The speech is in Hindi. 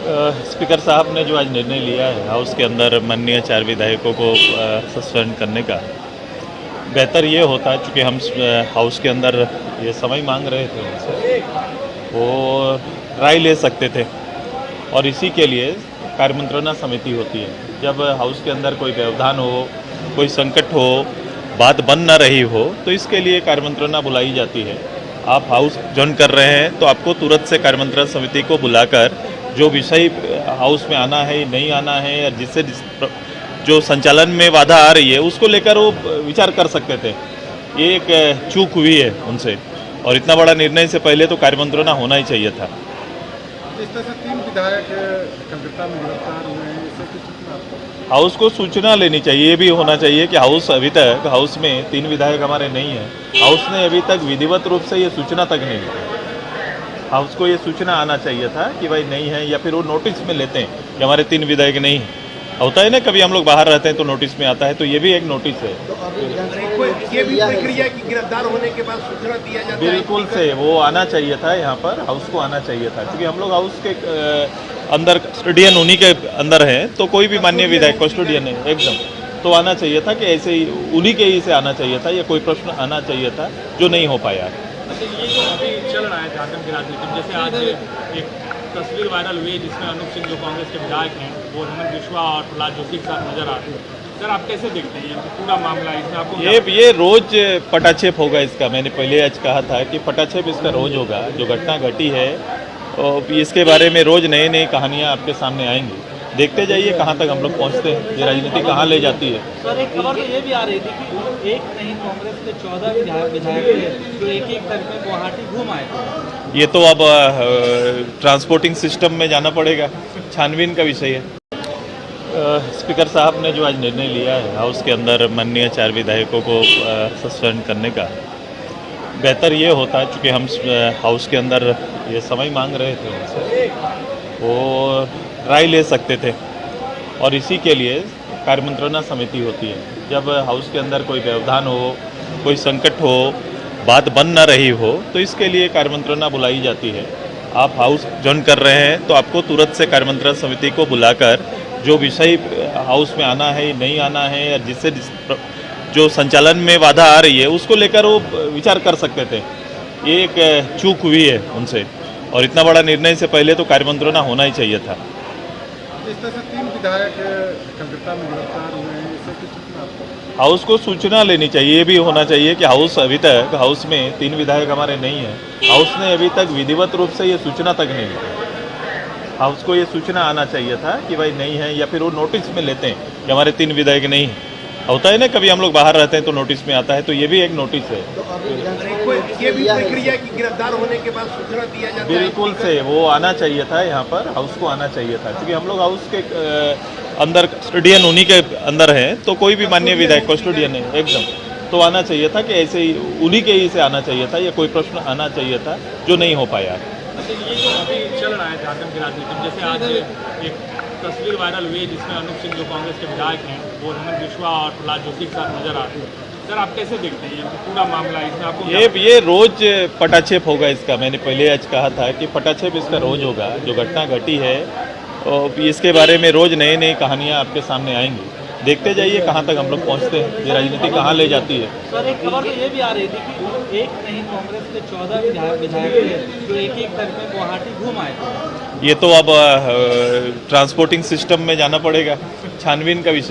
स्पीकर साहब ने जो आज निर्णय लिया है हाउस के अंदर माननीय 4 विधायकों को सस्पेंड करने का, बेहतर ये होता चूँकि हम हाउस के अंदर ये समय मांग रहे थे उनसे, वो राय ले सकते थे और इसी के लिए कार्यमंत्रणा समिति होती है। जब हाउस के अंदर कोई व्यवधान हो, कोई संकट हो, बात बन ना रही हो, तो इसके लिए कार्यमंत्रणा बुलाई जाती है। आप हाउस ज्वाइन कर रहे हैं तो आपको तुरंत से कार्यमंत्रणा समिति को बुलाकर जो विषय हाउस में आना है नहीं आना है या जिससे जो संचालन में बाधा आ रही है उसको लेकर वो विचार कर सकते थे। ये एक चूक हुई है उनसे और इतना बड़ा निर्णय से पहले तो कार्यमंत्रणा होना ही चाहिए था। इस तरह से 3 विधायक कलकत्ता में गिरफ्तार हुए हैं, इससे कुछ सूचना आपको? हाउस को सूचना लेनी चाहिए। ये भी होना चाहिए कि हाउस अभी तक हाउस में 3 विधायक हमारे नहीं हैं। हाउस ने अभी तक विधिवत रूप से ये सूचना तक नहीं दी। हाउस को ये सूचना आना चाहिए था कि भाई नहीं है, या फिर वो नोटिस में लेते हैं कि हमारे 3 विधायक नहीं हैं। होता है ना, कभी हम लोग बाहर रहते हैं तो नोटिस में आता है, तो ये भी एक नोटिस है। ये भी प्रक्रिया की गिरफ्तार होने के बाद सूचना दिया जाता है। बिल्कुल से वो आना चाहिए था, यहाँ पर हाउस को आना चाहिए था, क्योंकि हम लोग हाउस के अंदर कस्टोडियन उन्हीं के अंदर हैं, तो कोई भी माननीय विधायक कस्टोडियन है एकदम, तो आना चाहिए था कि ऐसे ही उन्हीं के ही से आना चाहिए था, या कोई प्रश्न आना चाहिए था जो नहीं हो पाया। अच्छा, ये जो अभी चल रहा है झारखंड की राजनीति में, जैसे आज एक तस्वीर वायरल हुई जिसमें अनूप सिंह जो कांग्रेस के विधायक हैं वो हेमंत बिश्वा और प्रहलाद जोशी के साथ नजर आ रहे हैं। सर, आप कैसे देखते हैं ये पूरा मामला? इसमें आपको ये रोज पटाक्षेप होगा इसका। मैंने पहले आज कहा था कि पटाक्षेप इसका रोज होगा। जो घटना घटी है और इसके बारे में रोज नई नई कहानियाँ आपके सामने आएंगी। देखते जाइए कहाँ तक हम लोग पहुँचते हैं, ये राजनीति कहाँ ले जाती है। सर, एक खबर तो ये भी आ रही थी कि एक नहीं कांग्रेस के 14 विधायक थे जो एक करके गुवाहाटी घूम आए थे। ये तो अब ट्रांसपोर्टिंग सिस्टम में जाना पड़ेगा, छानबीन का विषय है। स्पीकर साहब ने जो आज निर्णय लिया है हाउस के अंदर माननीय 4 विधायकों को सस्पेंड करने का, बेहतर ये होता चूँकि हम हाउस के अंदर ये समय मांग रहे थे उनसे, वो राय ले सकते थे और इसी के लिए कार्यमंत्रणा समिति होती है। जब हाउस के अंदर कोई व्यवधान हो, कोई संकट हो, बात बन ना रही हो, तो इसके लिए कार्यमंत्रणा बुलाई जाती है। आप हाउस ज्वाइन कर रहे हैं तो आपको तुरंत से कार्यमंत्रणा समिति को बुलाकर जो विषय हाउस में आना है नहीं आना है या जिससे जो संचालन में बाधा आ रही है उसको लेकर वो विचार कर सकते थे। ये एक चूक हुई है उनसे और इतना बड़ा निर्णय से पहले तो कार्यमंत्रणा होना ही चाहिए था। इस तरह से 3 विधायक कलकत्ता में गिरफ्तार हुए हैं, इससे कुछ सूचना आपको? हाउस को सूचना लेनी चाहिए। ये भी होना चाहिए कि हाउस अभी तक हाउस में 3 विधायक हमारे नहीं हैं। हाउस ने अभी तक विधिवत रूप से ये सूचना तक नहीं दी। हाउस को ये सूचना आना चाहिए था कि भाई नहीं है, या फिर वो नोटिस में लेते हैं कि हमारे 3 विधायक नहीं हैं। होता है ना, कभी हम लोग बाहर रहते हैं तो नोटिस में आता है, तो ये भी एक नोटिस है। ये भी प्रक्रिया की गिरफ्तार होने के बाद सूचना दिया जाता है। बिल्कुल से वो आना चाहिए था, यहाँ पर हाउस को आना चाहिए था, क्योंकि हम लोग हाउस के अंदर कस्टोडियन उन्हीं के अंदर हैं, तो कोई भी माननीय विधायक कस्टोडियन है एकदम, तो आना चाहिए था कि ऐसे ही उन्हीं के ही से आना चाहिए था, या कोई प्रश्न आना चाहिए था जो नहीं हो पाया। अच्छा, ये जो अभी चल रहा है झारखंड की राजनीति में, जैसे आज एक तस्वीर वायरल हुई जिसमें अनूप सिंह जो कांग्रेस के विधायक हैं वो हेमंत बिश्वा और प्रहलाद जोशी के साथ नजर आ रहे हैं। सर, आप कैसे देखते हैं ये पूरा मामला? इसमें आपको ये रोज पटाक्षेप होगा इसका। मैंने पहले आज कहा था कि पटाक्षेप इसका रोज होगा। जो घटना घटी है और इसके बारे में रोज नई नई कहानियाँ आपके सामने आएंगी। देखते जाइए कहाँ तक हम लोग पहुँचते हैं, ये राजनीति कहाँ ले जाती है। सर, एक खबर तो ये भी आ रही थी कि एक नहीं कांग्रेस के 14 विधायक थे जो एक करके गुवाहाटी घूम आए थे। ये तो अब ट्रांसपोर्टिंग सिस्टम में जाना पड़ेगा, छानबीन का विषय